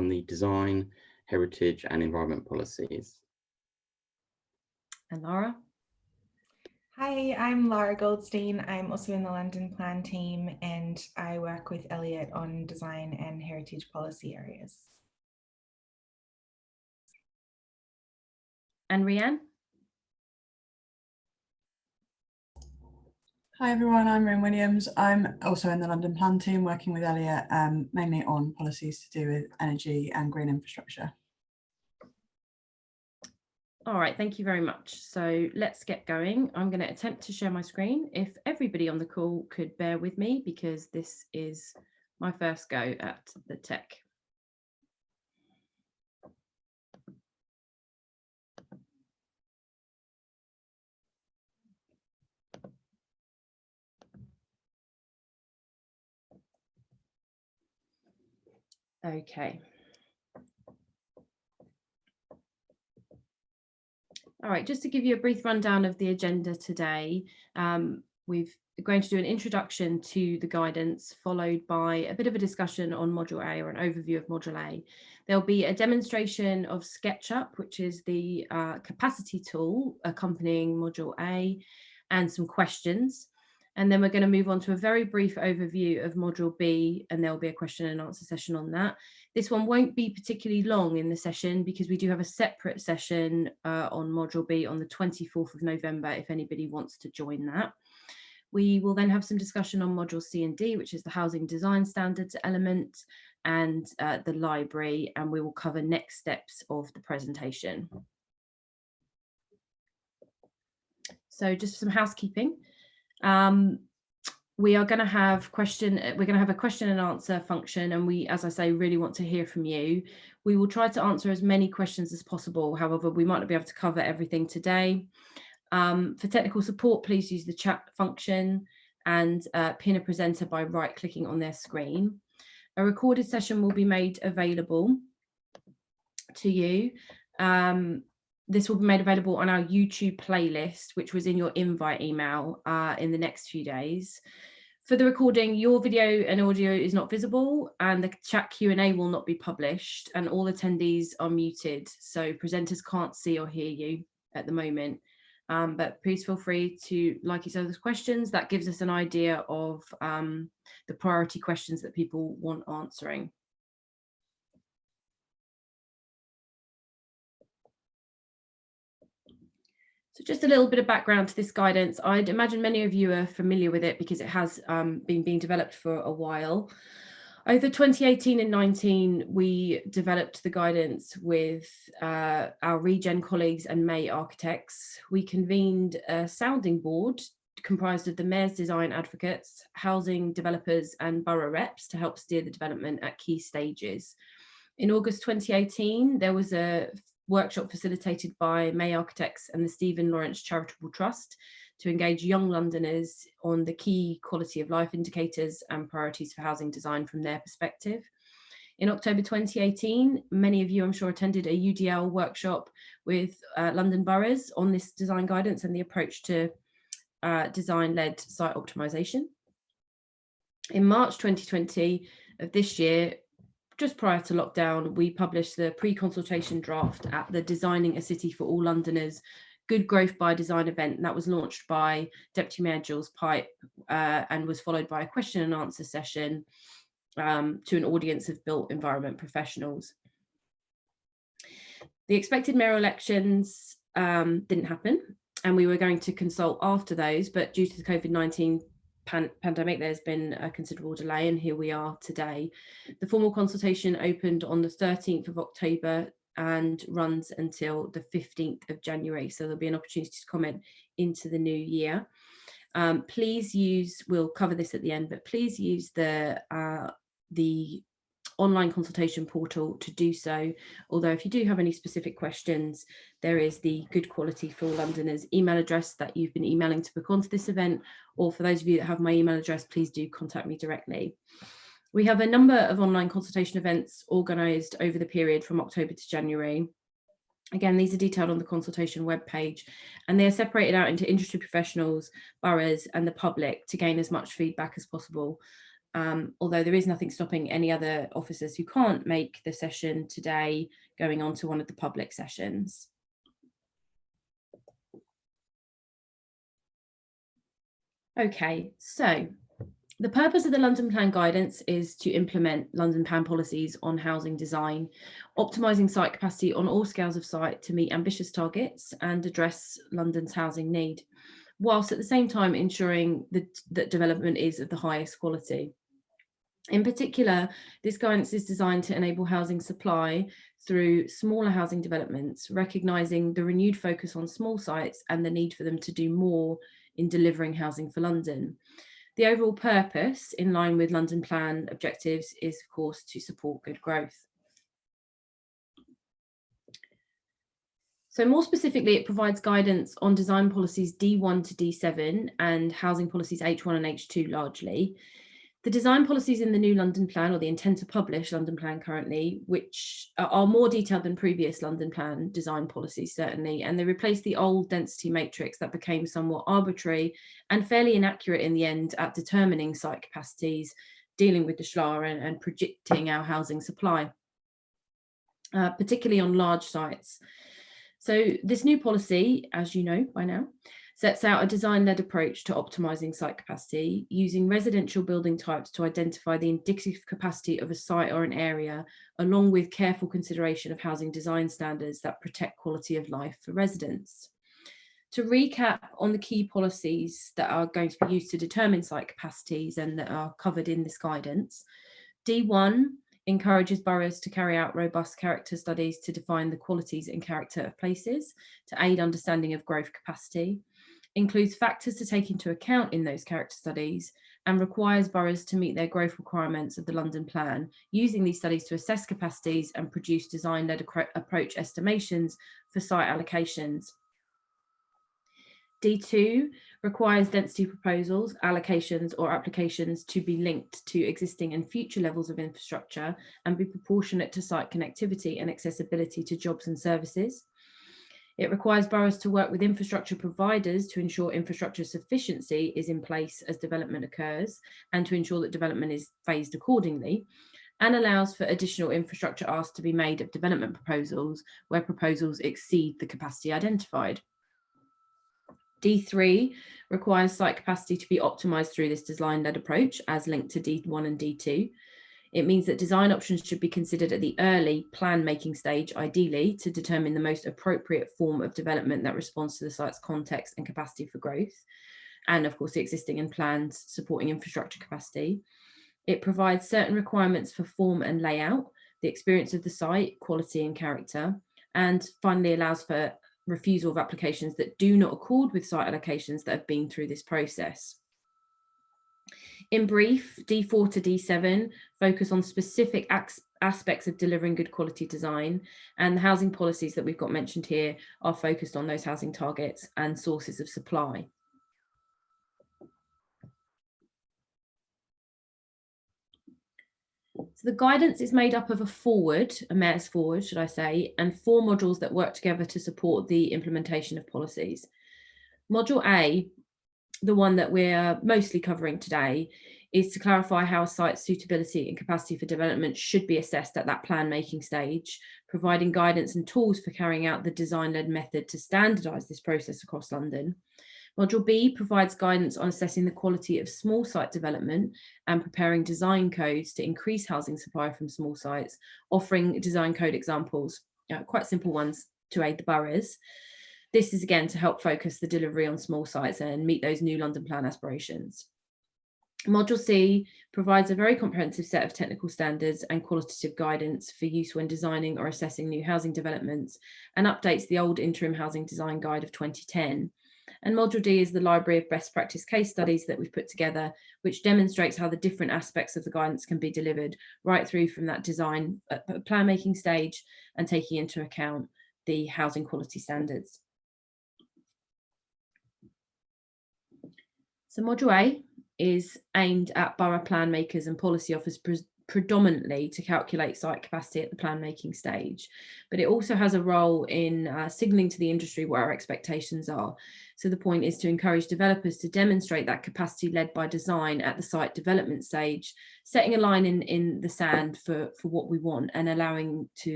on the design, heritage and environment policies. And Laura? Hi, I'm Laura Goldstein. I'm also in the London Plan team, and I work with Elliot on design and heritage policy areas. And Rhianne? Hi everyone, I'm Rhianne Williams. I'm also in the London Plan team working with Elliot, mainly on policies to do with energy and green infrastructure. All right, thank you very much. So let's get going. I'm going to attempt to share my screen. If everybody on the call could bear with me, because this is my first go at the tech. Okay. All right, just to give you a brief rundown of the agenda today, we're going to do an introduction to the guidance, followed by a bit of a discussion on Module A, or an overview of Module A. There'll be a demonstration of SketchUp, which is the capacity tool accompanying Module A, and some questions. And then we're going to move on to a very brief overview of Module B, and there'll be a question and answer session on that. This one won't be particularly long in the session, because we do have a separate session on Module B on the 24th of November, if anybody wants to join that. We will then have some discussion on Module C and D, which is the housing design standards element, and the library, and we will cover next steps of the presentation. So just some housekeeping. We are going to have a question and answer function, and we, as I say, really want to hear from you. We will try to answer as many questions as possible. However, we might not be able to cover everything today. For technical support, please use the chat function and pin a presenter by right-clicking on their screen. A recorded session will be made available to you. This will be made available on our YouTube playlist, which was in your invite email in the next few days. For the recording, your video and audio is not visible, and the chat Q&A will not be published, and all attendees are muted, so presenters can't see or hear you at the moment. But please feel free to like each other's questions. That gives us an idea of the priority questions that people want answering. So just a little bit of background to this guidance. I'd imagine many of you are familiar with it because it has been being developed for a while. Over 2018 and 19, we developed the guidance with our Regen colleagues and May architects. We convened a sounding board comprised of the Mayor's design advocates, housing developers and borough reps to help steer the development at key stages. In August 2018, there was a workshop facilitated by May Architects and the Stephen Lawrence Charitable Trust to engage young Londoners on the key quality of life indicators and priorities for housing design from their perspective. In October 2018, many of you, I'm sure, attended a UDL workshop with London Boroughs on this design guidance and the approach to design-led site optimization. In March 2020 of this year, just prior to lockdown, we published the pre-consultation draft at the Designing a City for All Londoners Good Growth by Design event. And that was launched by Deputy Mayor Jules Pipe and was followed by a question and answer session to an audience of built environment professionals. The expected mayoral elections didn't happen, and we were going to consult after those, but due to the COVID-19 pandemic, there's been a considerable delay, and here we are today. The formal consultation opened on the 13th of October and runs until the 15th of January, so there'll be an opportunity to comment into the new year. Please use, we'll cover this at the end, but please use the online consultation portal to do so. Although if you do have any specific questions, there is the Good Quality for All Londoners email address that you've been emailing to book onto this event, or for those of you that have my email address, please do contact me directly. We have a number of online consultation events organised over the period from October to January. Again, these are detailed on the consultation webpage, and they are separated out into industry professionals, boroughs and the public to gain as much feedback as possible. although there is nothing stopping any other officers who can't make the session today going on to one of the public sessions. Okay, so the purpose of the London Plan guidance is to implement London Plan policies on housing design, optimising site capacity on all scales of site to meet ambitious targets and address London's housing need, whilst at the same time ensuring that development is of the highest quality. In particular, this guidance is designed to enable housing supply through smaller housing developments, recognising the renewed focus on small sites and the need for them to do more in delivering housing for London. The overall purpose, in line with London Plan objectives, is of course to support good growth. So more specifically, it provides guidance on design policies D1 to D7 and housing policies H1 and H2 largely. The design policies in the new London Plan, or the intent to publish London Plan currently, which are more detailed than previous London Plan design policies, certainly, and they replace the old density matrix that became somewhat arbitrary and fairly inaccurate in the end at determining site capacities, dealing with the SLA and predicting our housing supply, particularly on large sites. So this new policy, as you know by now, sets out a design-led approach to optimising site capacity, using residential building types to identify the indicative capacity of a site or an area, along with careful consideration of housing design standards that protect quality of life for residents. To recap on the key policies that are going to be used to determine site capacities and that are covered in this guidance, D1 encourages boroughs to carry out robust character studies to define the qualities and character of places to aid understanding of growth capacity, includes factors to take into account in those character studies, and requires boroughs to meet their growth requirements of the London Plan, using these studies to assess capacities and produce design-led approach estimations for site allocations. D2 requires density proposals, allocations or applications to be linked to existing and future levels of infrastructure and be proportionate to site connectivity and accessibility to jobs and services. It requires boroughs to work with infrastructure providers to ensure infrastructure sufficiency is in place as development occurs and to ensure that development is phased accordingly, and allows for additional infrastructure asks to be made of development proposals where proposals exceed the capacity identified. D3 requires site capacity to be optimised through this design-led approach as linked to D1 and D2. It means that design options should be considered at the early plan-making stage, ideally, to determine the most appropriate form of development that responds to the site's context and capacity for growth, and of course the existing and planned supporting infrastructure capacity. It provides certain requirements for form and layout, the experience of the site, quality and character, and finally allows for refusal of applications that do not accord with site allocations that have been through this process. In brief, D4 to D7 focus on specific aspects of delivering good quality design, and the housing policies that we've got mentioned here are focused on those housing targets and sources of supply. So the guidance is made up of a mayor's forward, should I say, and 4 modules that work together to support the implementation of policies. Module A, the one that we're mostly covering today, is to clarify how a site's suitability and capacity for development should be assessed at that plan making stage, providing guidance and tools for carrying out the design-led method to standardise this process across London. Module B provides guidance on assessing the quality of small site development and preparing design codes to increase housing supply from small sites, offering design code examples, quite simple ones, to aid the boroughs. This is again to help focus the delivery on small sites and meet those new London Plan aspirations. Module C provides a very comprehensive set of technical standards and qualitative guidance for use when designing or assessing new housing developments, and updates the old interim housing design guide of 2010. And Module D is the library of best practice case studies that we've put together, which demonstrates how the different aspects of the guidance can be delivered right through from that design plan making stage and taking into account the housing quality standards. So Module A is aimed at borough plan makers and policy officers predominantly to calculate site capacity at the plan making stage, but it also has a role in signalling to the industry what our expectations are. So the point is to encourage developers to demonstrate that capacity led by design at the site development stage, setting a line in the sand for what we want and allowing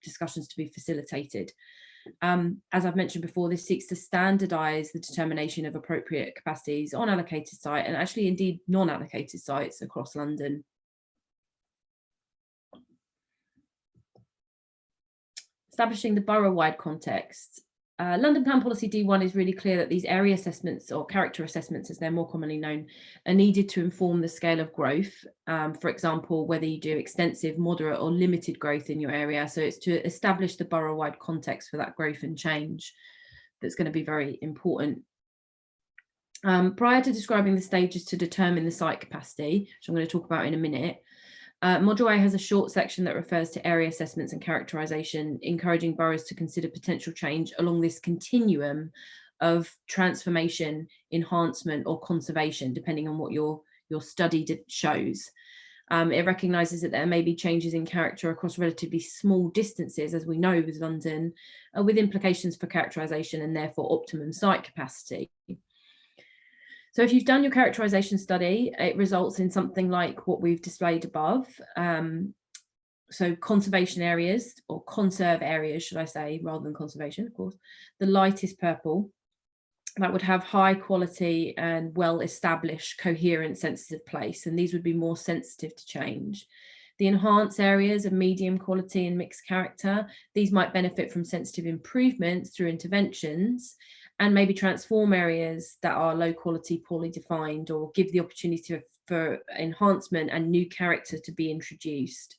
discussions to be facilitated. As I've mentioned before, this seeks to standardise the determination of appropriate capacities on allocated site and actually indeed non-allocated sites across London. Establishing the borough-wide context. London Plan Policy D1 is really clear that these area assessments, or character assessments as they're more commonly known, are needed to inform the scale of growth. For example, whether you do extensive, moderate or limited growth in your area. So it's to establish the borough-wide context for that growth and change that's going to be very important. Prior to describing the stages to determine the site capacity, which I'm going to talk about in a minute, Module A has a short section that refers to area assessments and characterisation, encouraging boroughs to consider potential change along this continuum of transformation, enhancement or conservation, depending on what your study shows. It recognises that there may be changes in character across relatively small distances, as we know with London, with implications for characterisation and therefore optimum site capacity. So if you've done your characterisation study, it results in something like what we've displayed above. So conservation areas, or conserve areas, should I say, rather than conservation, of course. The lightest purple, that would have high quality and well-established, coherent, sensitive place, and these would be more sensitive to change. The enhanced areas of medium quality and mixed character, these might benefit from sensitive improvements through interventions, and maybe transform areas that are low quality, poorly defined, or give the opportunity for enhancement and new character to be introduced.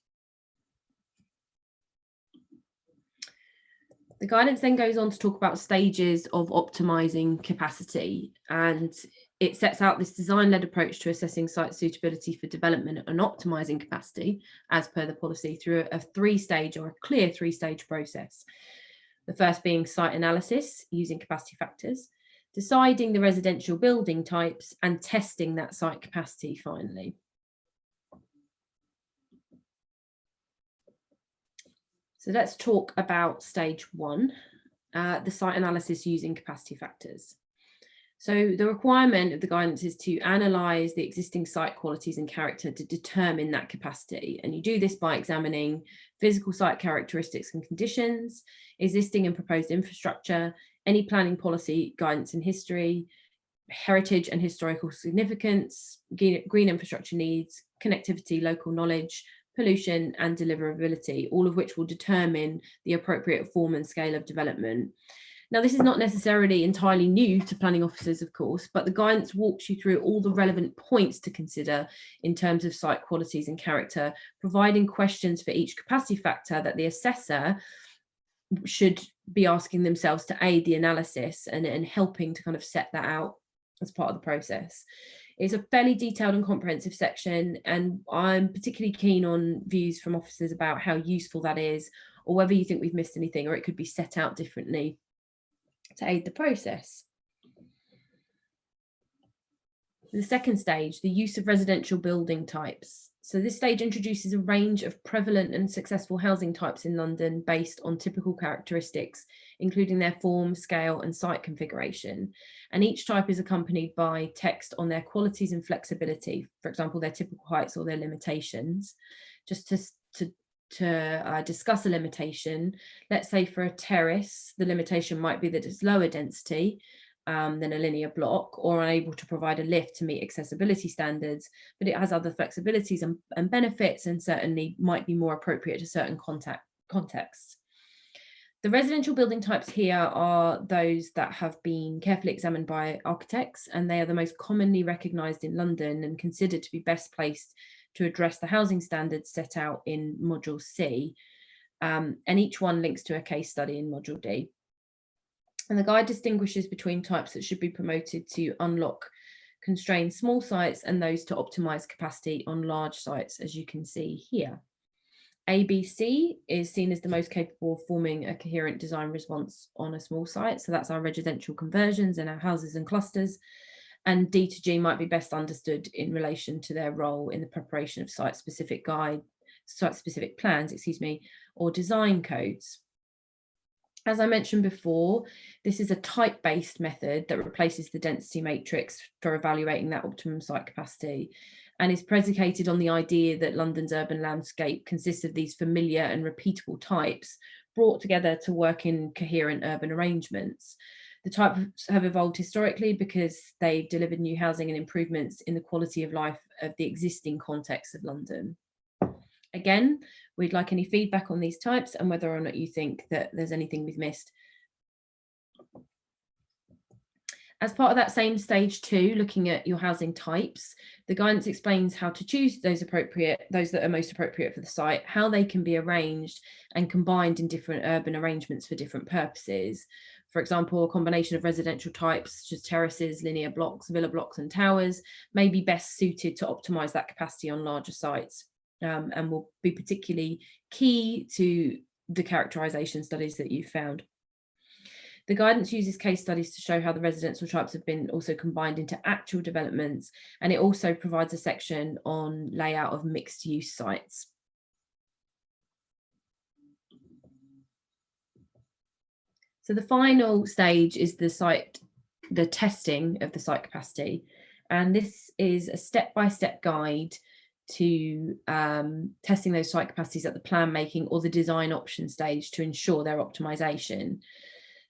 The guidance then goes on to talk about stages of optimising capacity, and it sets out this design-led approach to assessing site suitability for development and optimising capacity as per the policy through a three-stage or a clear three-stage process. The first being site analysis using capacity factors, deciding the residential building types and testing that site capacity finally. So let's talk about stage one, the site analysis using capacity factors. So the requirement of the guidance is to analyse the existing site qualities and character to determine that capacity. And you do this by examining physical site characteristics and conditions, existing and proposed infrastructure, any planning policy, guidance and history, heritage and historical significance, green infrastructure needs, connectivity, local knowledge, pollution and deliverability, all of which will determine the appropriate form and scale of development. Now, this is not necessarily entirely new to planning officers, of course, but the guidance walks you through all the relevant points to consider in terms of site qualities and character, providing questions for each capacity factor that the assessor should be asking themselves to aid the analysis and helping to kind of set that out as part of the process. It's a fairly detailed and comprehensive section, and I'm particularly keen on views from officers about how useful that is, or whether you think we've missed anything, or it could be set out differently to aid the process. The second stage, the use of residential building types. So this stage introduces a range of prevalent and successful housing types in London based on typical characteristics, including their form, scale and site configuration. And each type is accompanied by text on their qualities and flexibility, for example, their typical heights or their limitations. Just to discuss a limitation, let's say for a terrace, the limitation might be that it's lower density than a linear block, or unable to provide a lift to meet accessibility standards, but it has other flexibilities and benefits, and certainly might be more appropriate to certain contexts. The residential building types here are those that have been carefully examined by architects, and they are the most commonly recognised in London and considered to be best placed to address the housing standards set out in Module C, and each one links to a case study in Module D. And the guide distinguishes between types that should be promoted to unlock constrained small sites and those to optimise capacity on large sites, as you can see here. ABC is seen as the most capable of forming a coherent design response on a small site, so that's our residential conversions and our houses and clusters. And D to G might be best understood in relation to their role in the preparation of site-specific guide site-specific plans, or design codes. As I mentioned before, this is a type-based method that replaces the density matrix for evaluating that optimum site capacity, and is predicated on the idea that London's urban landscape consists of these familiar and repeatable types brought together to work in coherent urban arrangements. The types have evolved historically because they've delivered new housing and improvements in the quality of life of the existing context of London. Again, we'd like any feedback on these types and whether or not you think that there's anything we've missed. As part of that same stage 2, looking at your housing types, the guidance explains how to choose those that are most appropriate for the site, how they can be arranged and combined in different urban arrangements for different purposes. For example, a combination of residential types such as terraces, linear blocks, villa blocks and towers may be best suited to optimise that capacity on larger sites, and will be particularly key to the characterisation studies that you've found. The guidance uses case studies to show how the residential types have been also combined into actual developments, and it also provides a section on layout of mixed use sites. So the final stage is the testing of the site capacity, and this is a step-by-step guide to testing those site capacities at the plan making or the design option stage to ensure their optimization.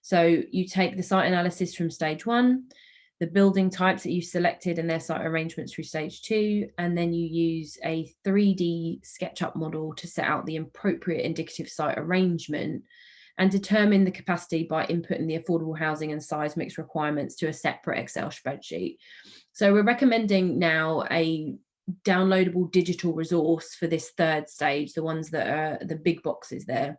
So you take the site analysis from stage 1, the building types that you've selected and their site arrangements through stage 2, and then you use a 3D SketchUp model to set out the appropriate indicative site arrangement and determine the capacity by inputting the affordable housing and size mix requirements to a separate Excel spreadsheet. So we're recommending now a downloadable digital resource for this third stage, the ones that are the big boxes there.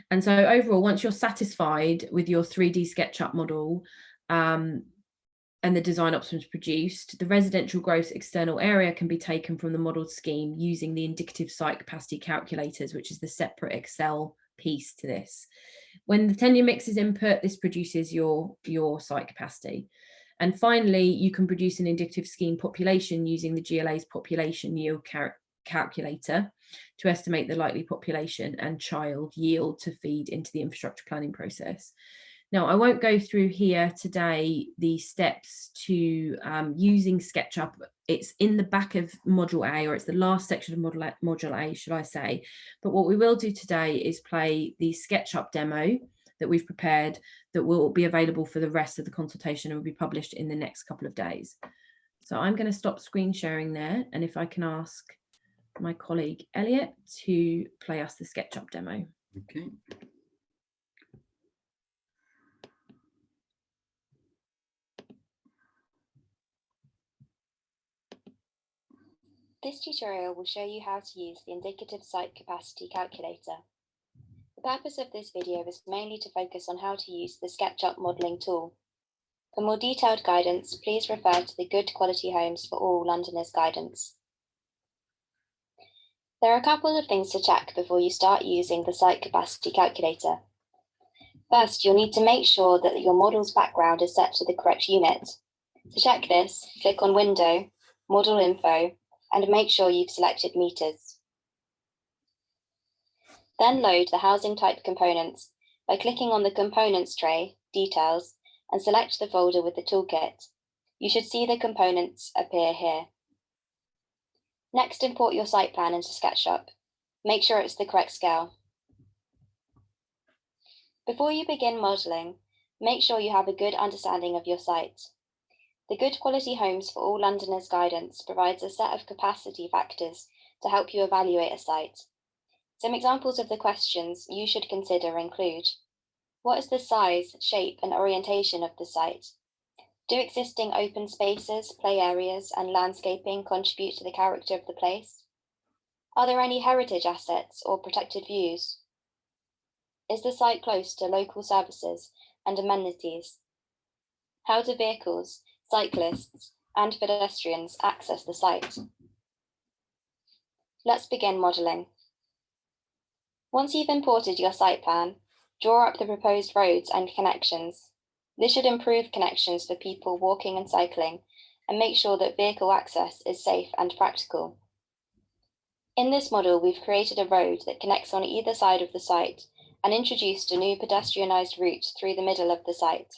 And so overall, once you're satisfied with your 3D SketchUp model and the design options produced, the residential gross external area can be taken from the modelled scheme using the indicative site capacity calculators, which is the separate Excel piece to this. When the tenure mix is input, this produces your site capacity. And finally, you can produce an indicative scheme population using the GLA's population yield calculator to estimate the likely population and child yield to feed into the infrastructure planning process. Now, I won't go through here today the steps to using SketchUp. It's in the back of Module A, or it's the last section of Module A, should I say. But what we will do today is play the SketchUp demo that we've prepared that will be available for the rest of the consultation and will be published in the next couple of days. So I'm going to stop screen sharing there, and if I can ask my colleague Elliot to play us the SketchUp demo. Okay. This tutorial will show you how to use the indicative site capacity calculator. The purpose of this video is mainly to focus on how to use the SketchUp modelling tool. For more detailed guidance, please refer to the Good Quality Homes for All Londoners guidance. There are a couple of things to check before you start using the site capacity calculator. First, you'll need to make sure that your model's background is set to the correct unit. To check this, click on Window, Model Info, and make sure you've selected meters. Then load the housing type components by clicking on the Components tray, Details, and select the folder with the toolkit. You should see the components appear here. Next, import your site plan into SketchUp. Make sure it's the correct scale. Before you begin modelling, make sure you have a good understanding of your site. The Good Quality Homes for All Londoners guidance provides a set of capacity factors to help you evaluate a site. Some examples of the questions you should consider include: what is the size, shape, and orientation of the site? Do existing open spaces, play areas, and landscaping contribute to the character of the place? Are there any heritage assets or protected views? Is the site close to local services and amenities? How do vehicles, cyclists, and pedestrians access the site? Let's begin modelling. Once you've imported your site plan, draw up the proposed roads and connections. This should improve connections for people walking and cycling and make sure that vehicle access is safe and practical. In this model, we've created a road that connects on either side of the site and introduced a new pedestrianised route through the middle of the site.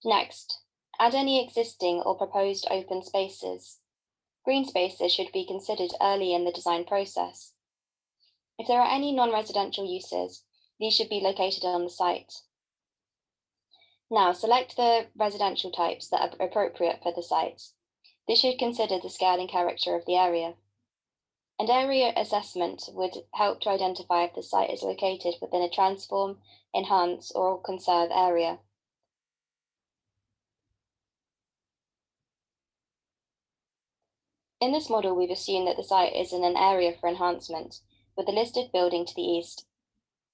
Next, add any existing or proposed open spaces. Green spaces should be considered early in the design process. If there are any non-residential uses, these should be located on the site. Now, select the residential types that are appropriate for the site. This should consider the scale and character of the area. An area assessment would help to identify if the site is located within a transform, enhance, or conserve area. In this model, we've assumed that the site is in an area for enhancement, with a listed building to the east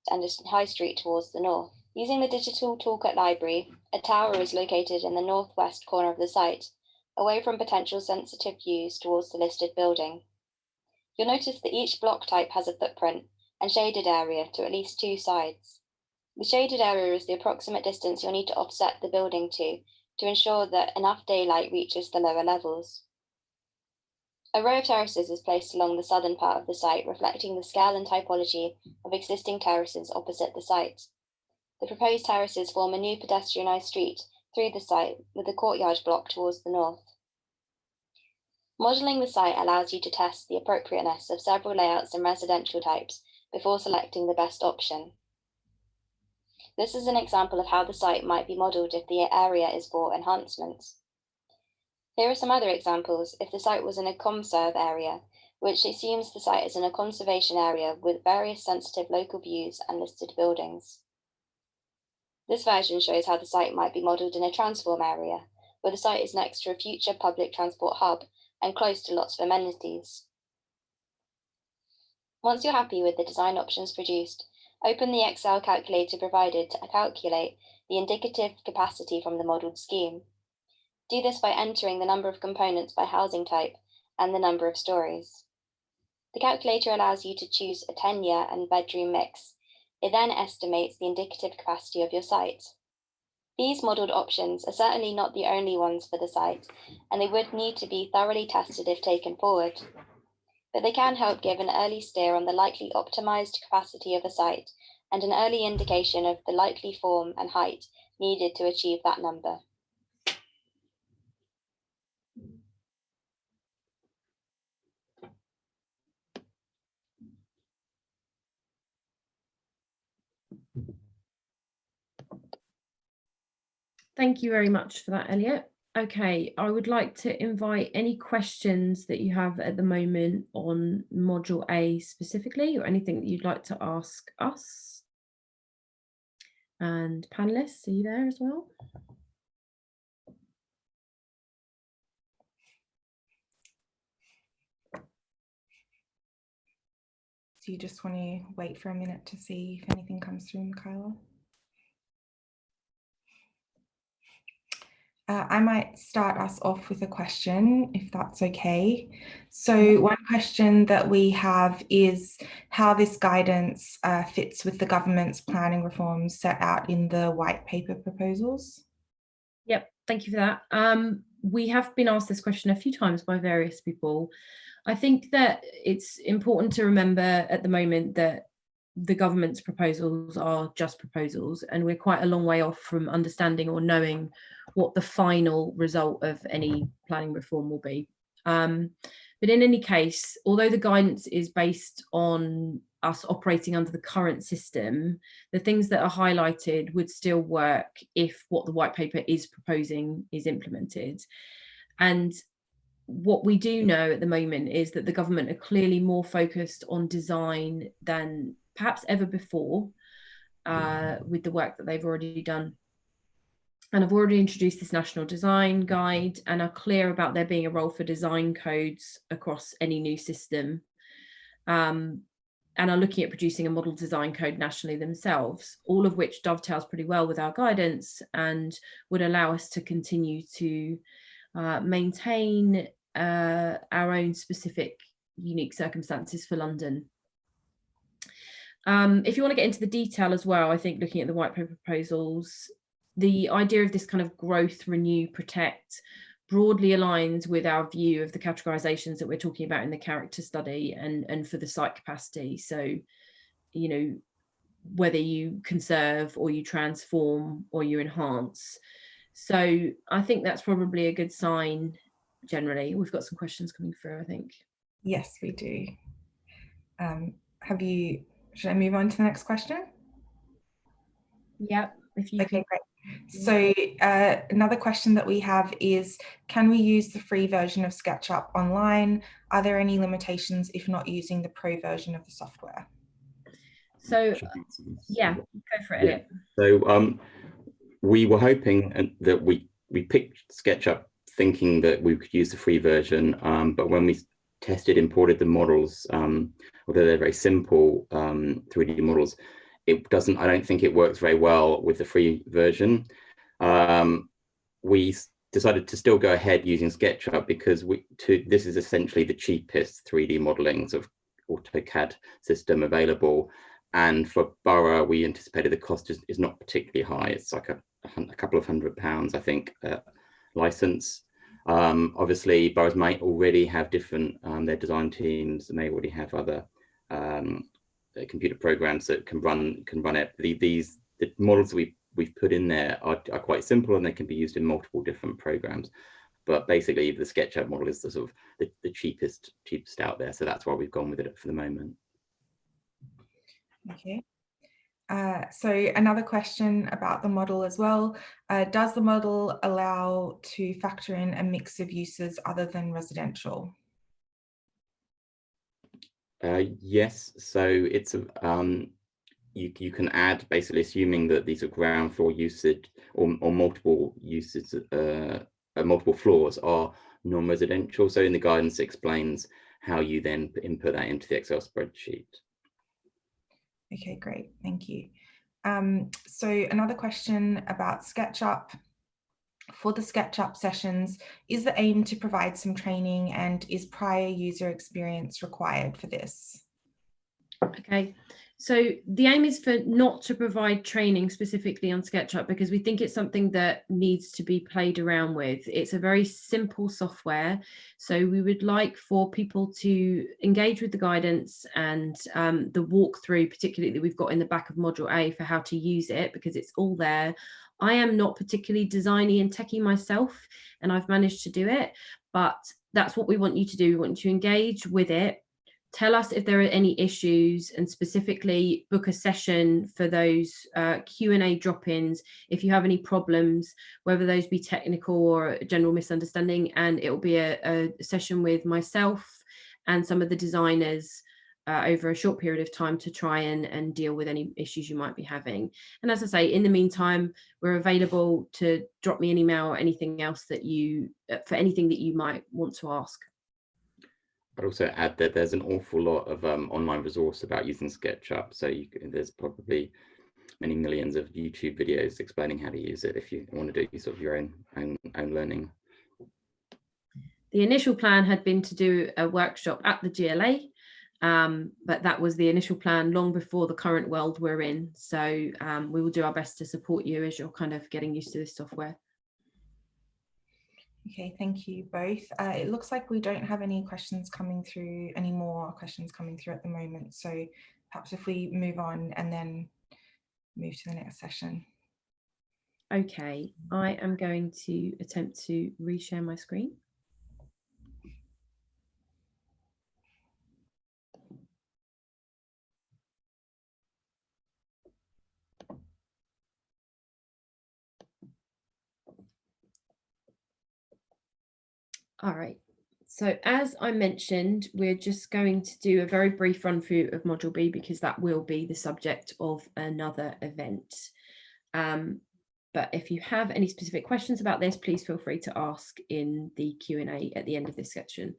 and a high street towards the north. Using the digital toolkit library, a tower is located in the northwest corner of the site, away from potential sensitive views towards the listed building. You'll notice that each block type has a footprint and shaded area to at least 2 sides. The shaded area is the approximate distance you'll need to offset the building to ensure that enough daylight reaches the lower levels. A row of terraces is placed along the southern part of the site, reflecting the scale and typology of existing terraces opposite the site. The proposed terraces form a new pedestrianised street through the site, with a courtyard block towards the north. Modelling the site allows you to test the appropriateness of several layouts and residential types before selecting the best option. This is an example of how the site might be modelled if the area is for enhancements. Here are some other examples if the site was in a conserve area, which assumes the site is in a conservation area with various sensitive local views and listed buildings. This version shows how the site might be modelled in a transform area, where the site is next to a future public transport hub and close to lots of amenities. Once you're happy with the design options produced, open the Excel calculator provided to calculate the indicative capacity from the modelled scheme. Do this by entering the number of components by housing type and the number of stories. The calculator allows you to choose a 10-year and bedroom mix. It then estimates the indicative capacity of your site. These modelled options are certainly not the only ones for the site, and they would need to be thoroughly tested if taken forward. But they can help give an early steer on the likely optimised capacity of a site and an early indication of the likely form and height needed to achieve that number. Thank you very much for that, Elliot. Okay, I would like to invite any questions that you have at the moment on Module A specifically, or anything that you'd like to ask us. And panelists, are you there as well? Do you just want to wait for a minute to see if anything comes through, Michaela? I might start us off with a question, if that's okay. So one question that we have is how this guidance fits with the government's planning reforms set out in the white paper proposals. Yep, thank you for that. We have been asked this question a few times by various people. I think that it's important to remember at the moment that the government's proposals are just proposals, and we're quite a long way off from understanding or knowing what the final result of any planning reform will be. But in any case, although the guidance is based on us operating under the current system, the things that are highlighted would still work if what the white paper is proposing is implemented. And what we do know at the moment is that the government are clearly more focused on design than perhaps ever before with the work that they've already done. And I've already introduced this national design guide and are clear about there being a role for design codes across any new system, and are looking at producing a model design code nationally themselves, all of which dovetails pretty well with our guidance and would allow us to continue to maintain our own specific unique circumstances for London. If you want to get into the detail as well, I think looking at the white paper proposals, the idea of this kind of growth, renew, protect broadly aligns with our view of the categorizations that we're talking about in the character study and for the site capacity. So, you know, whether you conserve or you transform or you enhance. So I think that's probably a good sign generally. We've got some questions coming through, I think. Yes, we do. Should I move on to the next question? Yeah, if you Okay, great. So another question that we have is, can we use the free version of SketchUp online? Are there any limitations if not using the pro version of the software? So yeah, go for it, Elliot. So we were hoping that we picked SketchUp thinking that we could use the free version, but when we imported the models, although they're very simple 3D models, I don't think it works very well with the free version. We decided to still go ahead using SketchUp because this is essentially the cheapest 3D modelings of AutoCAD system available. And for Borough, we anticipated the cost is not particularly high. It's like a couple of £100, I think, license. Obviously, boroughs might already have different, their design teams may already have other computer programs that can run it. The models that we've put in there are quite simple and they can be used in multiple different programs. But basically, the SketchUp model is the sort of the cheapest out there. So that's why we've gone with it for the moment. Okay. So another question about the model as well. Does the model allow to factor in a mix of uses other than residential? Yes, so it's you can add, basically assuming that these are ground floor usage or multiple uses, multiple floors are non-residential. So in the guidance it explains how you then input that into the Excel spreadsheet. Okay, great, thank you. So another question about SketchUp. For the SketchUp sessions, is the aim to provide some training and is prior user experience required for this? Okay, so the aim is for not to provide training specifically on SketchUp because we think it's something that needs to be played around with. It's a very simple software, so we would like for people to engage with the guidance and the walkthrough, particularly that we've got in the back of module A for how to use it, because it's all there. I am not particularly designy and techie myself, and I've managed to do it, but that's what we want you to do. We want you to engage with it. Tell us if there are any issues and specifically book a session for those Q&A drop-ins if you have any problems, whether those be technical or a general misunderstanding, and it will be a session with myself and some of the designers over a short period of time to try and deal with any issues you might be having. And as I say, in the meantime, we're available to drop me an email or anything else that for anything that you might want to ask. I'd also add that there's an awful lot of online resource about using SketchUp. So there's probably many millions of YouTube videos explaining how to use it if you want to do sort of your own learning. The initial plan had been to do a workshop at the GLA, but that was the initial plan long before the current world we're in. So we will do our best to support you as you're kind of getting used to this software. Okay, thank you both. It looks like we don't have any questions coming through, any more questions coming through at the moment. So perhaps if we move on and then move to the next session. Okay, I am going to attempt to reshare my screen. All right, so as I mentioned, we're just going to do a very brief run through of Module B because that will be the subject of another event. But if you have any specific questions about this, please feel free to ask in the Q&A at the end of this section.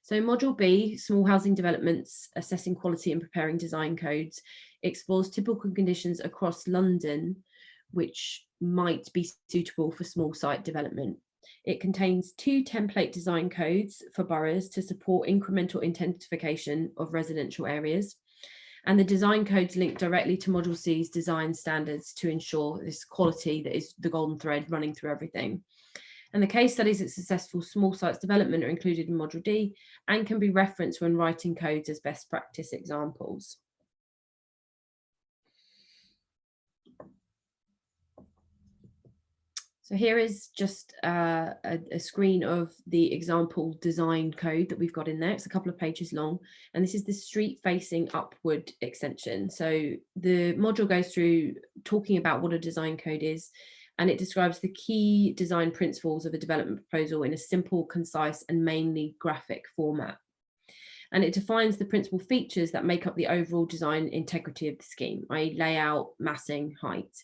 So Module B, Small Housing Developments, Assessing Quality and Preparing Design Codes, explores typical conditions across London which might be suitable for small site development. It contains 2 template design codes for boroughs to support incremental intensification of residential areas. And the design codes link directly to Module C's design standards to ensure this quality that is the golden thread running through everything. And the case studies of successful small sites development are included in Module D and can be referenced when writing codes as best practice examples. So here is just a screen of the example design code that we've got in there. It's a couple of pages long, and this is the street facing upward extension. So the module goes through talking about what a design code is, and it describes the key design principles of a development proposal in a simple, concise, and mainly graphic format. And it defines the principal features that make up the overall design integrity of the scheme, i.e. layout, massing, height.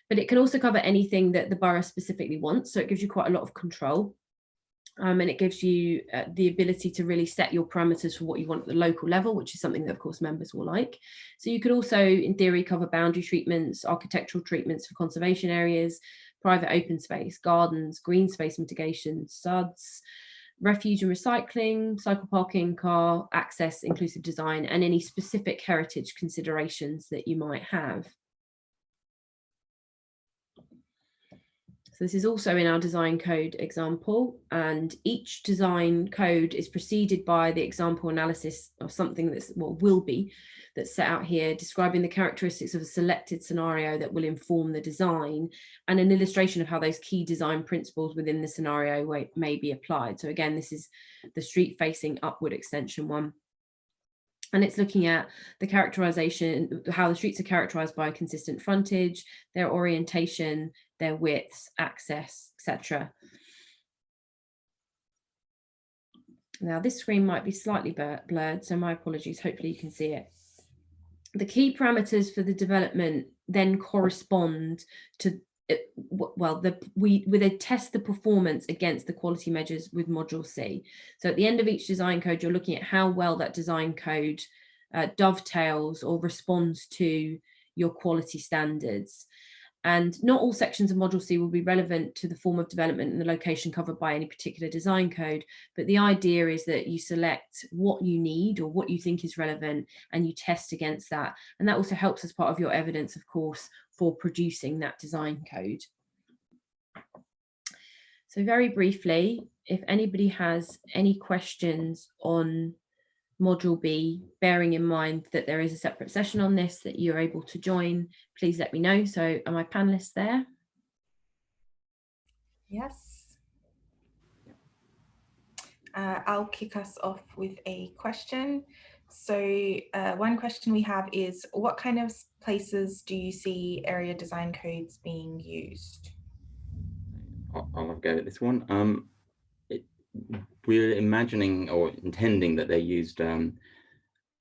But it can also cover anything that the borough specifically wants. So it gives you quite a lot of control. And it gives you the ability to really set your parameters for what you want at the local level, which is something that, of course, members will like. So you could also, in theory, cover boundary treatments, architectural treatments for conservation areas, private open space, gardens, green space mitigation, SUDs, refuge and recycling, cycle parking, car access, inclusive design, and any specific heritage considerations that you might have. So this is also in our design code example, and each design code is preceded by the example analysis of something that's will be that's set out here, describing the characteristics of a selected scenario that will inform the design, and an illustration of how those key design principles within the scenario may be applied. So again, this is the street facing upward extension one. And it's looking at the characterization, how the streets are characterized by consistent frontage, their orientation, their widths, access, etc. Now this screen might be slightly blurred, so my apologies, hopefully you can see it. The key parameters for the development then correspond to, well, they test the performance against the quality measures with Module C. So at the end of each design code, you're looking at how well that design code dovetails or responds to your quality standards. And not all sections of Module C will be relevant to the form of development and the location covered by any particular design code. But the idea is that you select what you need or what you think is relevant and you test against that. And that also helps as part of your evidence, of course, for producing that design code. So very briefly, if anybody has any questions on Module B, bearing in mind that there is a separate session on this that you're able to join, please let me know. So are my panelists there? Yes. I'll kick us off with a question. So one question we have is, what kind of places do you see area design codes being used? I'll have a go at this one. We're imagining or intending that they're used in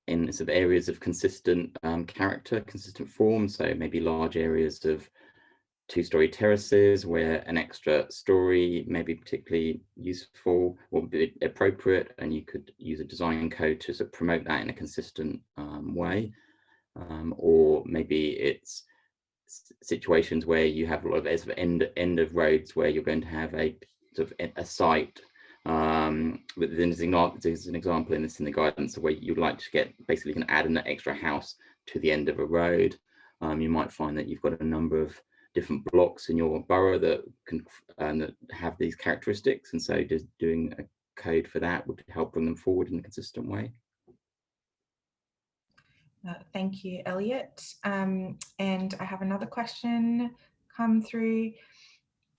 sort of areas of consistent character, consistent form. So maybe large areas of two-story terraces where an extra story may be particularly useful or be appropriate, and you could use a design code to sort of promote that in a consistent way. Or maybe it's situations where you have a lot of sort of end of roads where you're going to have a sort of a site. But there's an example in the guidance where you'd like to get, basically you can add an extra house to the end of a road. You might find that you've got a number of different blocks in your borough that can that have these characteristics, and so just doing a code for that would help bring them forward in a consistent way. Thank you, Elliot. And I have another question come through.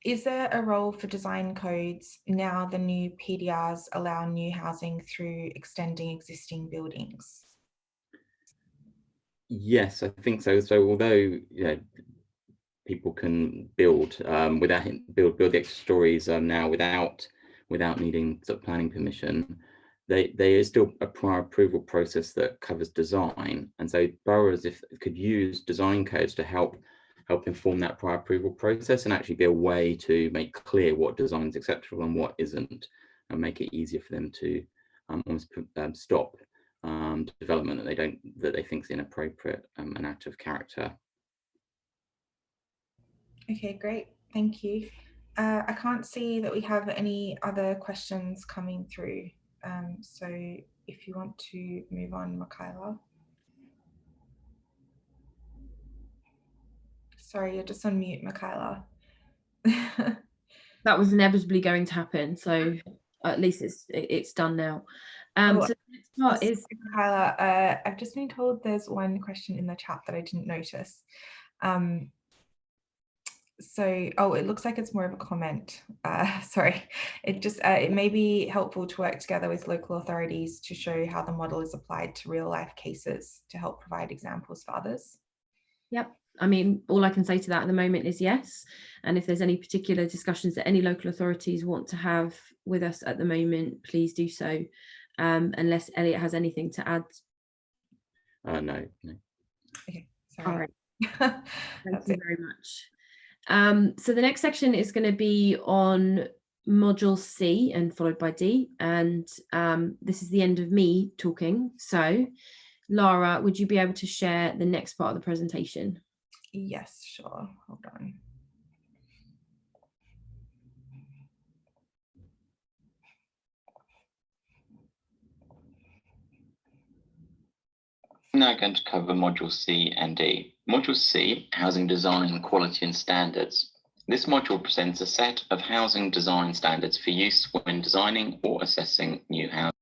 Is there a role for design codes now the new PDRs allow new housing through extending existing buildings? Yes, I think so. So although people can build without build the extra stories now without needing sort of planning permission, there is still a prior approval process that covers design, and so boroughs could use design codes to help inform that prior approval process and actually be a way to make clear what design is acceptable and what isn't, and make it easier for them to almost stop development that they think is inappropriate and out of character. Okay, great. Thank you. I can't see that we have any other questions coming through. So if you want to move on, Michaela. Sorry, you're just on mute, Michaela. that was inevitably going to happen. So at least it's done now. Oh, so the next part is Kyla, I've just been told there's one question in the chat that I didn't notice. So, oh, it looks like it's more of a comment. Sorry, it may be helpful to work together with local authorities to show how the model is applied to real life cases to help provide examples for others. Yep. I mean, all I can say to that at the moment is yes. And if there's any particular discussions that any local authorities want to have with us at the moment, please do so. Unless Elliot has anything to add. No. Okay, sorry. All right. Thank you very much. So the next section is going to be on module C and followed by D. And this is the end of me talking. So Lara, would you be able to share the next part of the presentation? Yes, sure. Hold on. I'm now going to cover Module C and D. Module C, Housing Design, Quality and Standards. This module presents a set of housing design standards for use when designing or assessing new housing.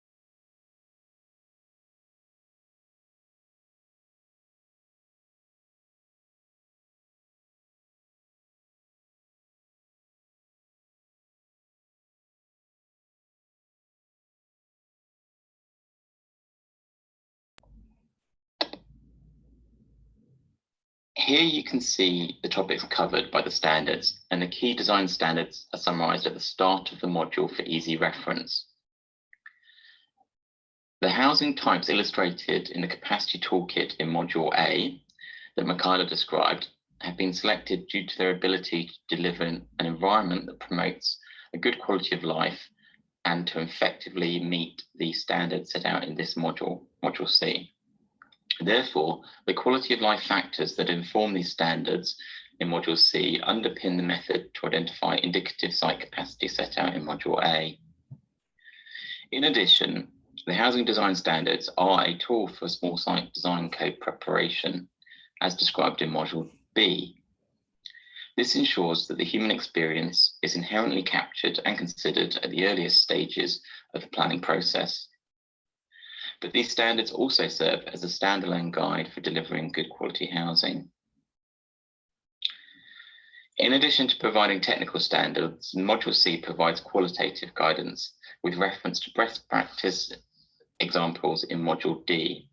Here you can see the topics covered by the standards, and the key design standards are summarized at the start of the module for easy reference. The housing types illustrated in the capacity toolkit in Module A that Michaela described have been selected due to their ability to deliver an environment that promotes a good quality of life and to effectively meet the standards set out in this module, Module C. Therefore, the quality of life factors that inform these standards in Module C underpin the method to identify indicative site capacity set out in Module A. In addition, the housing design standards are a tool for small site design code preparation, as described in Module B. This ensures that the human experience is inherently captured and considered at the earliest stages of the planning process. But these standards also serve as a standalone guide for delivering good quality housing. In addition to providing technical standards, Module C provides qualitative guidance with reference to best practice examples in Module D.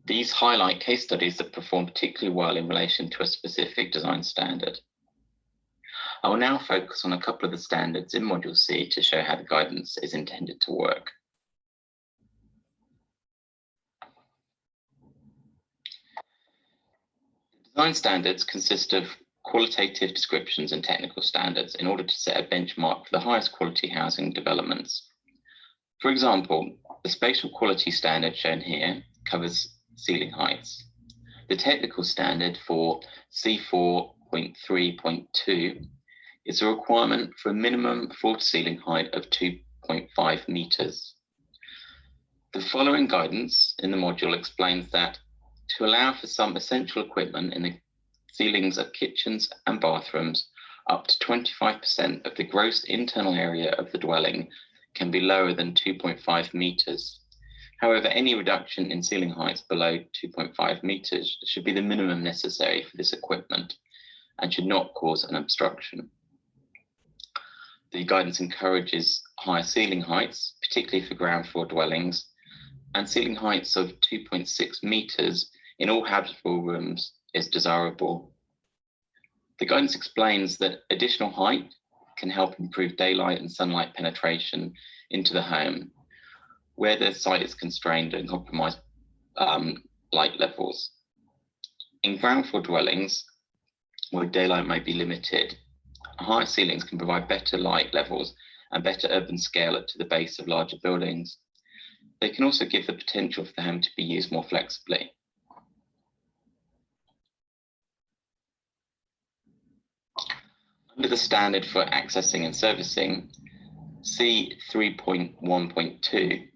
These highlight case studies that perform particularly well in relation to a specific design standard. I will now focus on a couple of the standards in Module C to show how the guidance is intended to work. Design standards consist of qualitative descriptions and technical standards in order to set a benchmark for the highest quality housing developments. For example, the spatial quality standard shown here covers ceiling heights. The technical standard for C4.3.2 is a requirement for a minimum floor-to-ceiling height of 2.5 meters. The following guidance in the module explains that to allow for some essential equipment in the ceilings of kitchens and bathrooms, up to 25% of the gross internal area of the dwelling can be lower than 2.5 meters. However, any reduction in ceiling heights below 2.5 meters should be the minimum necessary for this equipment and should not cause an obstruction. The guidance encourages higher ceiling heights, particularly for ground floor dwellings, and ceiling heights of 2.6 meters in all habitable rooms is desirable. The guidance explains that additional height can help improve daylight and sunlight penetration into the home, where the site is constrained and compromised light levels. In ground floor dwellings, where daylight may be limited, higher ceilings can provide better light levels and better urban scale to the base of larger buildings. They can also give the potential for the home to be used more flexibly. Under the standard for accessing and servicing, C3.1.2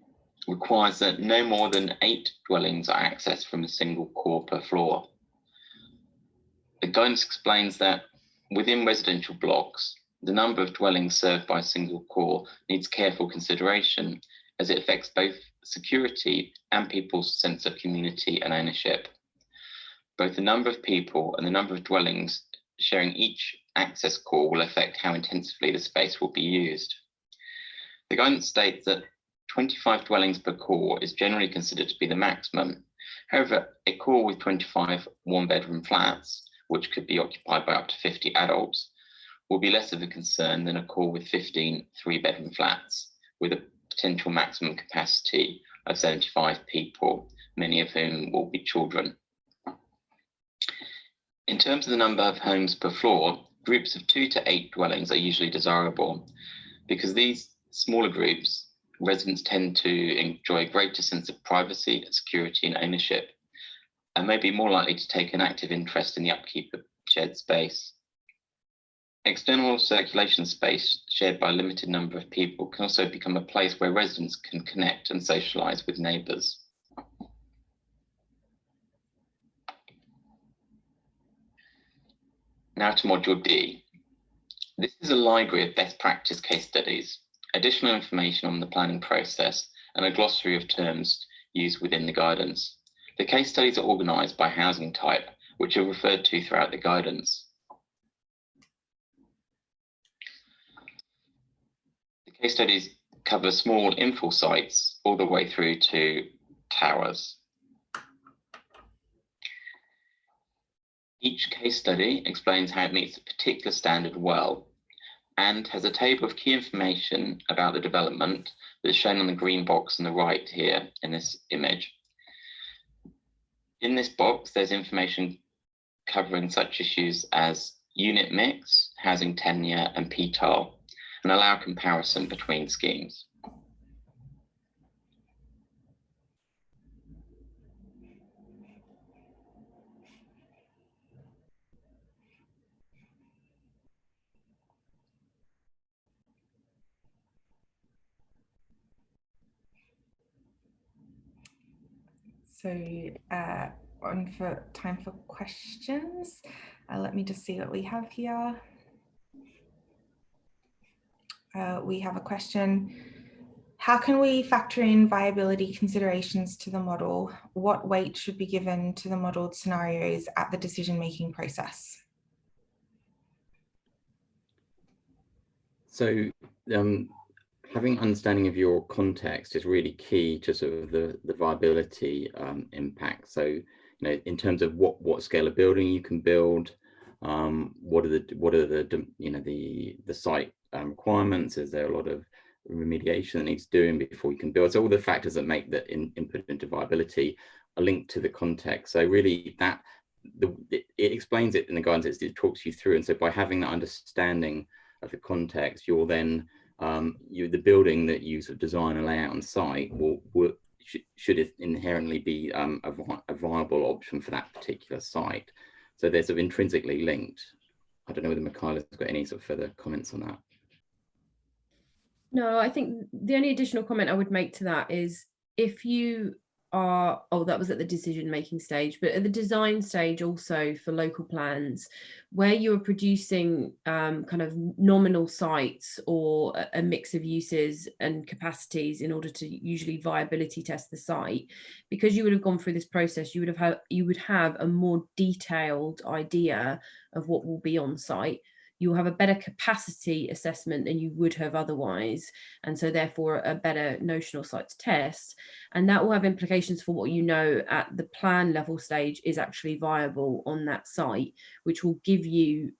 requires that no more than 8 dwellings are accessed from a single core per floor. The guidance explains that within residential blocks, the number of dwellings served by a single core needs careful consideration, as it affects both security and people's sense of community and ownership. Both the number of people and the number of dwellings sharing each access core will affect how intensively the space will be used. The guidance states that 25 dwellings per core is generally considered to be the maximum. However, a core with 25 one-bedroom flats, which could be occupied by up to 50 adults, will be less of a concern than a core with 15 three-bedroom flats, with a potential maximum capacity of 75 people, many of whom will be children. In terms of the number of homes per floor, groups of 2 to 8 dwellings are usually desirable. Because these smaller groups, residents tend to enjoy a greater sense of privacy, security and ownership, and may be more likely to take an active interest in the upkeep of shared space. External circulation space shared by a limited number of people can also become a place where residents can connect and socialise with neighbours. Now to Module D. This is a library of best practice case studies, additional information on the planning process, and a glossary of terms used within the guidance. The case studies are organised by housing type, which are referred to throughout the guidance. The case studies cover small infill sites all the way through to towers. Each case study explains how it meets a particular standard well, and has a table of key information about the development that is shown on the green box on the right here in this image. In this box, there's information covering such issues as unit mix, housing tenure, and PTAL, and allow comparison between schemes. So on for time for questions. Let me just see what we have here. We have a question. How can we factor in viability considerations to the model? What weight should be given to the modeled scenarios at the decision-making process? So having understanding of your context is really key to sort of the viability impact. So, you know, in terms of what scale of building you can build, what are the you know the site requirements? Is there a lot of remediation that needs doing before you can build? So all the factors that make the input into viability are linked to the context. So really that it explains it in the guidance. It talks you through, and so by having that understanding of the context, you're then the building that you sort of design and lay out on site should inherently be a viable option for that particular site. So they're sort of intrinsically linked. I don't know whether Michaela's got any sort of further comments on that. No, I think the only additional comment I would make to that is if you are, that was at the decision making stage, but at the design stage also for local plans, where you are producing kind of nominal sites or a mix of uses and capacities in order to usually viability test the site, because you would have gone through this process, you would have a more detailed idea of what will be on site. You'll have a better capacity assessment than you would have otherwise, and so therefore a better notional site to test, and that will have implications for what you know at the plan level stage is actually viable on that site, which will give you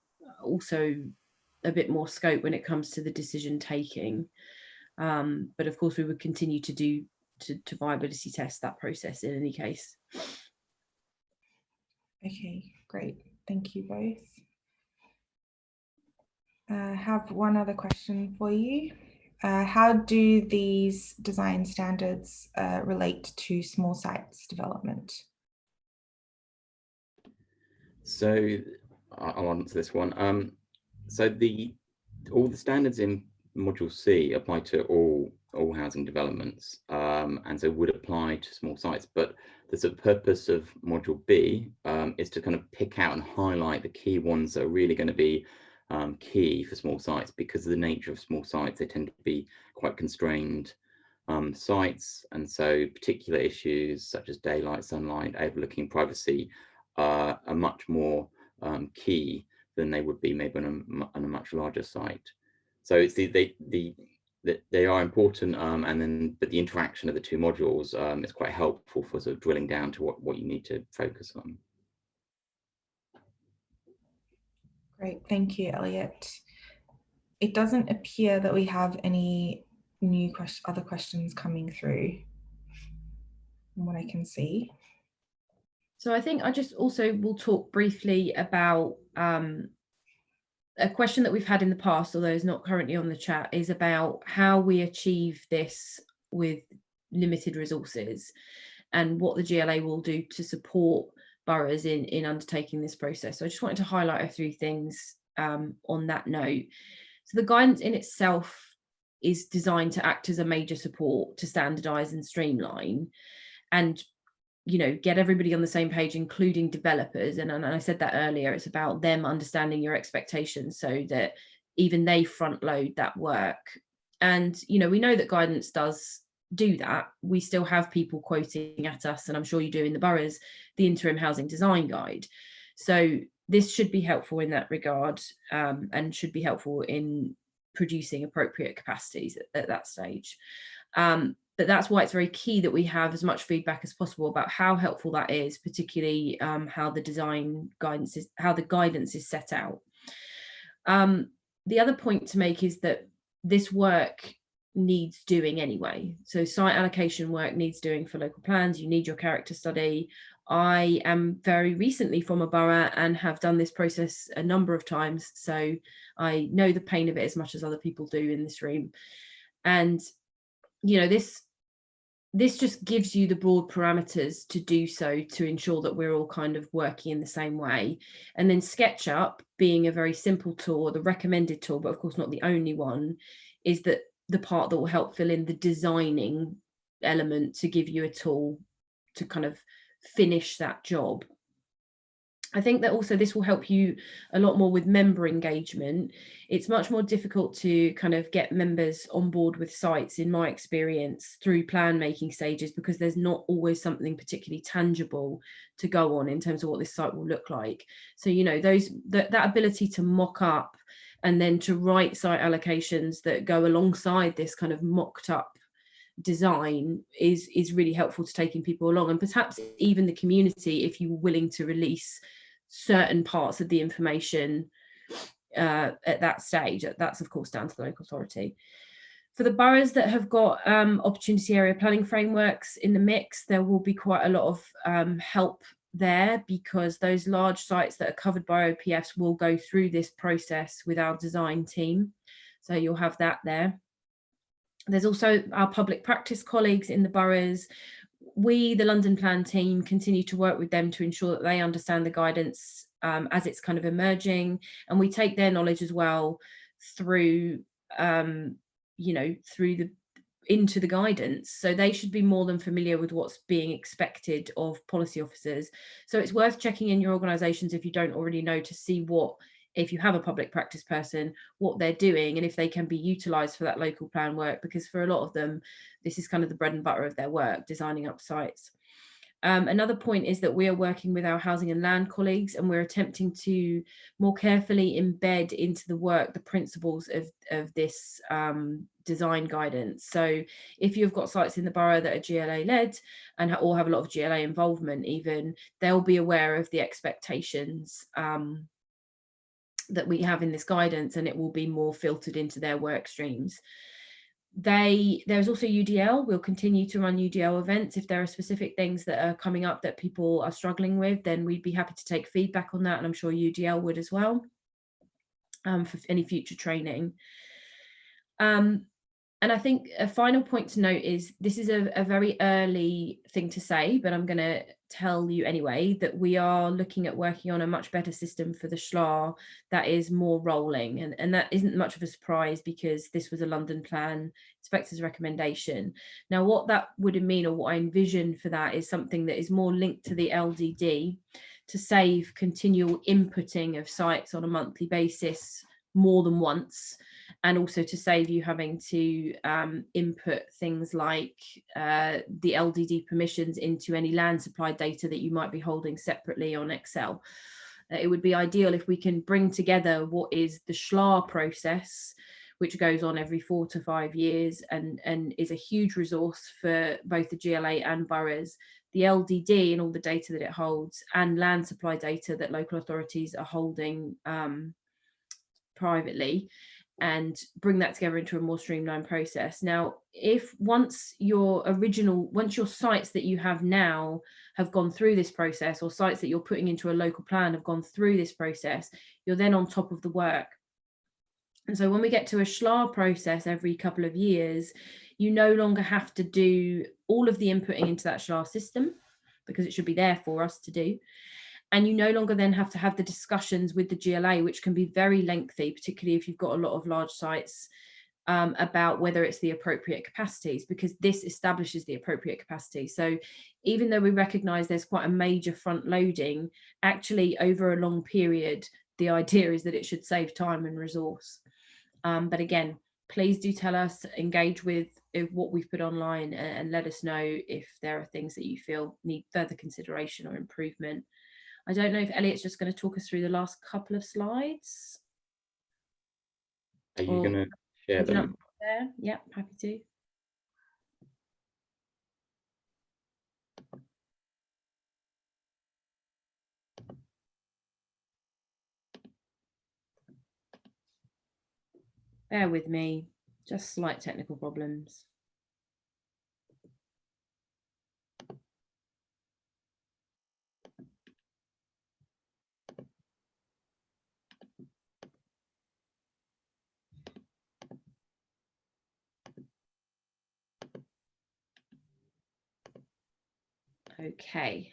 also a bit more scope when it comes to the decision taking. But of course we would continue to viability test that process in any case. Okay, great, thank you both. I have one other question for you. How do these design standards relate to small sites development? So I'll answer this one. So all the standards in Module C apply to all housing developments, and so would apply to small sites. But the purpose of Module B is to kind of pick out and highlight the key ones that are really going to be key for small sites, because of the nature of small sites. They tend to be quite constrained sites, and so particular issues such as daylight, sunlight, overlooking, privacy are much more key than they would be maybe on a much larger site. So it's they are important, and then but the interaction of the two modules is quite helpful for sort of drilling down to what you need to focus on. Great, thank you, Elliot. It doesn't appear that we have any new other questions coming through from what I can see. So I think I just also will talk briefly about a question that we've had in the past, although it's not currently on the chat, is about how we achieve this with limited resources and what the GLA will do to support boroughs in undertaking this process. So I just wanted to highlight a few things on that note. So the guidance in itself is designed to act as a major support to standardize and streamline and get everybody on the same page, including developers. And I said that earlier, it's about them understanding your expectations so that even they front load that work. And, we know that guidance does do that. We still have people quoting at us, and I'm sure you do in the boroughs, the interim housing design guide. So this should be helpful in that regard, and should be helpful in producing appropriate capacities at that stage. But that's why it's very key that we have as much feedback as possible about how helpful that is, particularly how the guidance is set out. The other point to make is that this work needs doing anyway. So site allocation work needs doing for local plans. You need your character study. I am very recently from a borough and have done this process a number of times, so I know the pain of it as much as other people do in this room. And this just gives you the broad parameters to do so, to ensure that we're all kind of working in the same way. And then SketchUp, being a very simple tool, the recommended tool, but of course not the only one, is that the part that will help fill in the designing element to give you a tool to kind of finish that job. I think that also this will help you a lot more with member engagement. It's much more difficult to kind of get members on board with sites, in my experience, through plan making stages, because there's not always something particularly tangible to go on in terms of what this site will look like. So, that ability to mock up and then to write site allocations that go alongside this kind of mocked up design is really helpful to taking people along, and perhaps even the community, if you're willing to release certain parts of the information at that stage. That's of course down to the local authority. For the boroughs that have got opportunity area planning frameworks in the mix, there will be quite a lot of help there, because those large sites that are covered by OPFs will go through this process with our design team, so you'll have that there. There's also our public practice colleagues in the boroughs. We, the London Plan team, continue to work with them to ensure that they understand the guidance as it's kind of emerging, and we take their knowledge as well through, into the guidance. So they should be more than familiar with what's being expected of policy officers. So it's worth checking in your organisations, if you don't already know, to see if you have a public practice person, what they're doing and if they can be utilised for that local plan work, because for a lot of them, this is kind of the bread and butter of their work, designing up sites. Another point is that we are working with our housing and land colleagues, and we're attempting to more carefully embed into the work the principles of this design guidance. So if you've got sites in the borough that are GLA led and or have a lot of GLA involvement, even, they'll be aware of the expectations that we have in this guidance, and it will be more filtered into their work streams. There's also UDL. We'll continue to run UDL events. If there are specific things that are coming up that people are struggling with, then we'd be happy to take feedback on that, and I'm sure UDL would as well, for any future training. And I think a final point to note is this is a very early thing to say, but I'm going to tell you anyway that we are looking at working on a much better system for the SHLA that is more rolling. And that isn't much of a surprise, because this was a London Plan inspector's recommendation. Now, what that would mean, or what I envision for that, is something that is more linked to the LDD to save continual inputting of sites on a monthly basis more than once, and also to save you having to input things like the LDD permissions into any land supply data that you might be holding separately on Excel. It would be ideal if we can bring together what is the SHLA process, which goes on every 4 to 5 years and is a huge resource for both the GLA and boroughs, the LDD and all the data that it holds, and land supply data that local authorities are holding privately, and bring that together into a more streamlined process. Now, if once your sites that you have now have gone through this process, or sites that you're putting into a local plan have gone through this process, you're then on top of the work. And so when we get to a SHLA process every couple of years, you no longer have to do all of the inputting into that SHLA system, because it should be there for us to do. And you no longer then have to have the discussions with the GLA, which can be very lengthy, particularly if you've got a lot of large sites, about whether it's the appropriate capacities, because this establishes the appropriate capacity. So even though we recognise there's quite a major front loading, actually over a long period, the idea is that it should save time and resource. But again, please do tell us, engage with what we've put online, and let us know if there are things that you feel need further consideration or improvement. I don't know if Elliot's just going to talk us through the last couple of slides. Are you going to share them? There? Yeah, happy to. Bear with me, just slight technical problems. Okay.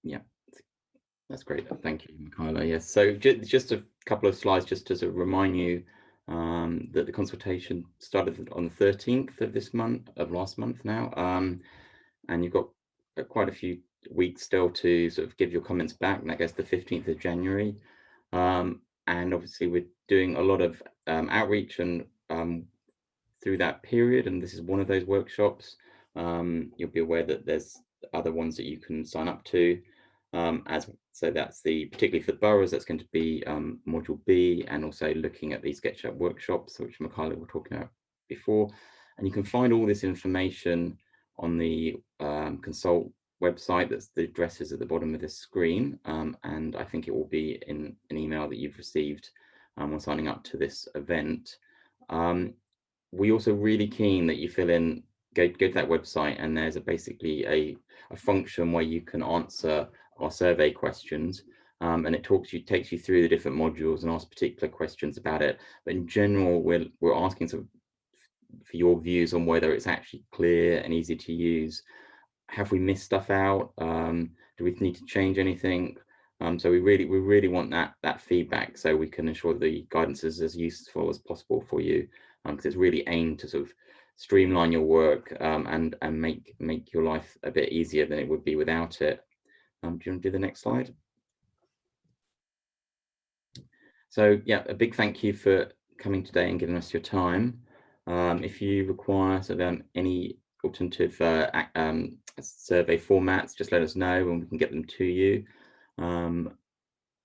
Yeah, that's great. Thank you, Michaela. Yes, so just a couple of slides just to sort of remind you that the consultation started on the 13th of this month, of last month now, and you've got quite a few weeks still to sort of give your comments back, and I guess the 15th of January. And obviously we're doing a lot of outreach and through that period, and this is one of those workshops. You'll be aware that there's other ones that you can sign up to. So that's particularly for the boroughs, that's going to be module B, and also looking at these SketchUp workshops, which Michaela was talking about before. And you can find all this information on the Consult website. That's the addresses at the bottom of this screen, and I think it will be in an email that you've received when signing up to this event. We're also really keen that you go to that website, and there's basically a function where you can answer our survey questions, and it takes you through the different modules and asks particular questions about it. But in general, we're asking for your views on whether it's actually clear and easy to use. Have we missed stuff out? Do we need to change anything? So we really want that feedback, so we can ensure the guidance is as useful as possible for you, because it's really aimed to sort of streamline your work and make your life a bit easier than it would be without it. Do you want to do the next slide? So yeah, a big thank you for coming today and giving us your time. If you require sort of any alternative survey formats, just let us know and we can get them to you.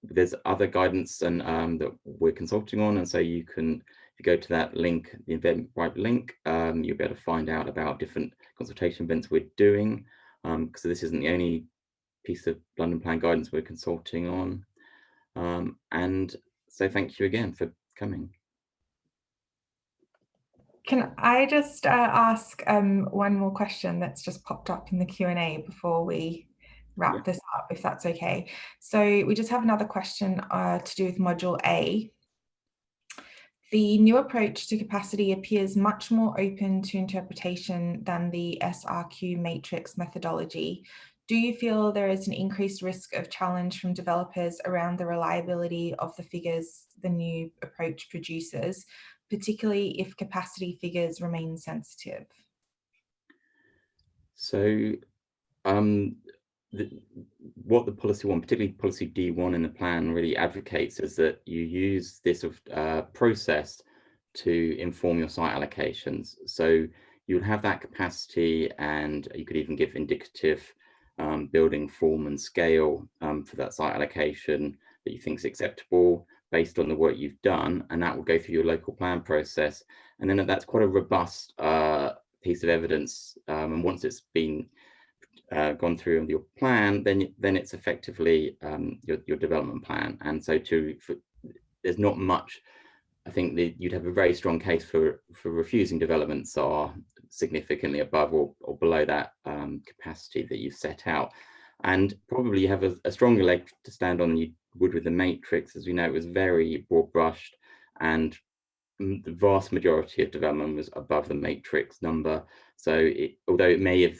There's other guidance and that we're consulting on, and so you can, if you go to that link, the Eventbrite link, you'll be able to find out about different consultation events we're doing. So this isn't the only piece of London Plan guidance we're consulting on. And so thank you again for coming. Can I just ask one more question that's just popped up in the Q&A before we wrap this up, if that's okay? So we just have another question to do with Module A. The new approach to capacity appears much more open to interpretation than the SRQ matrix methodology. Do you feel there is an increased risk of challenge from developers around the reliability of the figures the new approach produces, particularly if capacity figures remain sensitive? So what the policy one, particularly policy D1 in the plan, really advocates is that you use this process to inform your site allocations. So you would have that capacity, and you could even give indicative building form and scale for that site allocation that you think is acceptable based on the work you've done, and that will go through your local plan process. And then that's quite a robust piece of evidence, and once it's been gone through on your plan, then it's effectively your development plan. And so there's not much. I think that you'd have a very strong case for refusing developments are significantly above or below that capacity that you've set out. And probably you have a stronger leg to stand on than you would with the matrix. As we know, it was very broad brushed, and the vast majority of development was above the matrix number. So although it may have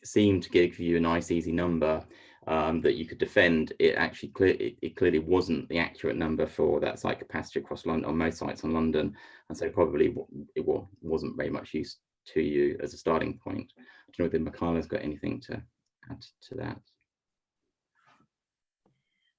seemed to give you a nice easy number that you could defend, it actually clearly wasn't the accurate number for that site capacity across London, on most sites in London, and so probably it wasn't very much use to you as a starting point. I don't know whether Michaela's got anything to add to that.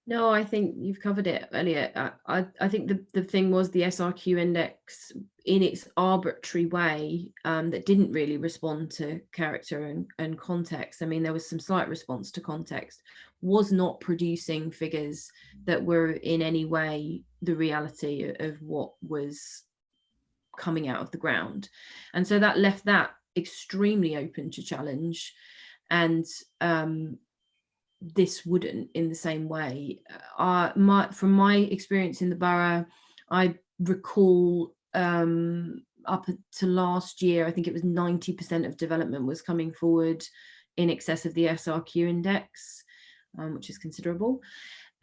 No, I think you've covered it, Elliot. I think the thing was the SRQ index, in its arbitrary way, that didn't really respond to character and context. I mean, there was some slight response to context, was not producing figures that were in any way the reality of what was coming out of the ground. And so that left that extremely open to challenge. And this wouldn't in the same way. From my experience in the borough, I recall up to last year, I think it was 90% of development was coming forward in excess of the SRQ index, which is considerable.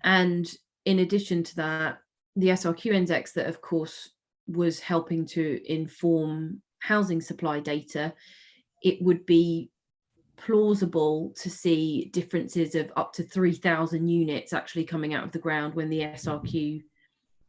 And in addition to that, the SRQ index that of course was helping to inform housing supply data, it would be plausible to see differences of up to 3,000 units actually coming out of the ground when the SRQ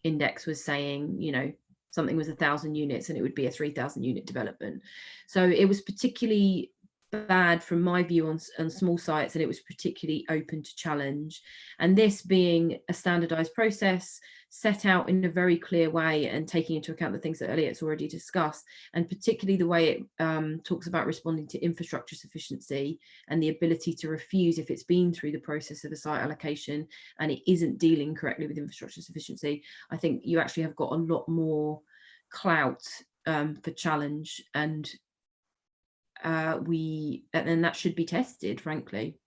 index was saying, you know, something was 1,000 units and it would be a 3,000 unit development. So it was particularly bad from my view on small sites, and it was particularly open to challenge. And this being a standardized process set out in a very clear way and taking into account the things that Elliot's already discussed, and particularly the way it talks about responding to infrastructure sufficiency and the ability to refuse if it's been through the process of a site allocation and it isn't dealing correctly with infrastructure sufficiency. I think you actually have got a lot more clout for challenge, and that should be tested, frankly.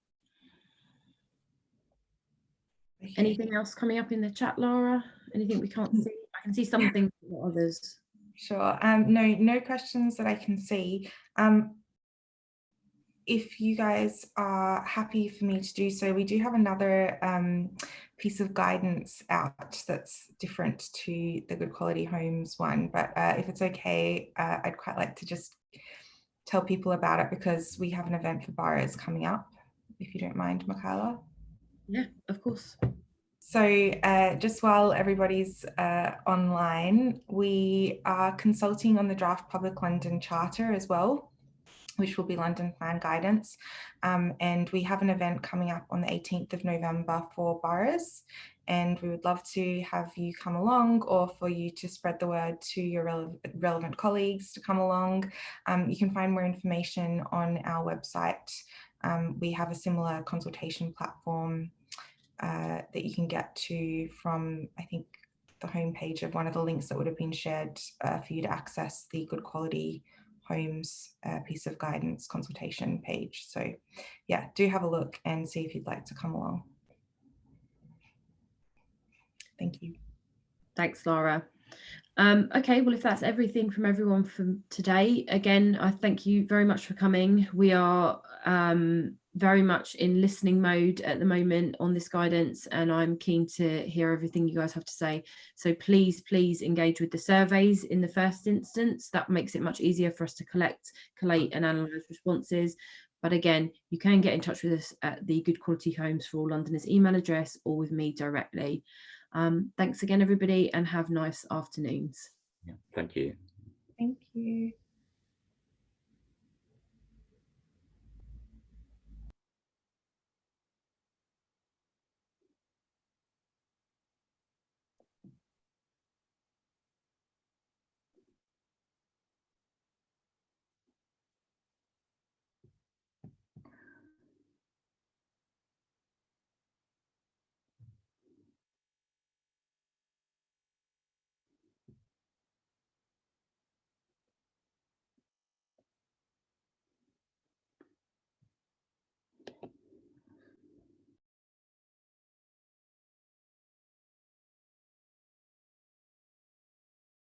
Okay. Anything else coming up in the chat, Laura? Anything we can't see? I can see some things, but others. Sure. No questions that I can see. If you guys are happy for me to do so, we do have another piece of guidance out that's different to the Good Quality Homes one, but if it's okay, I'd quite like to just tell people about it, because we have an event for Boroughs coming up, if you don't mind, Michaela. Yeah, of course. So just while everybody's online, we are consulting on the draft Public London Charter as well, which will be London Plan Guidance. And we have an event coming up on the 18th of November for Boroughs. And we would love to have you come along, or for you to spread the word to your relevant colleagues to come along. You can find more information on our website. We have a similar consultation platform that you can get to from, I think, the homepage of one of the links that would have been shared for you to access the Good Quality Homes piece of guidance consultation page. So yeah, do have a look and see if you'd like to come along. Thank you. Thanks, Laura. Okay, well, if that's everything from everyone from today, again, I thank you very much for coming. We are very much in listening mode at the moment on this guidance, and I'm keen to hear everything you guys have to say. So please engage with the surveys in the first instance. That makes it much easier for us to collate and analyse responses. But again, you can get in touch with us at the Good Quality Homes for All Londoners email address, or with me directly. Thanks again, everybody, and have nice afternoons. Yeah, thank you. Thank you.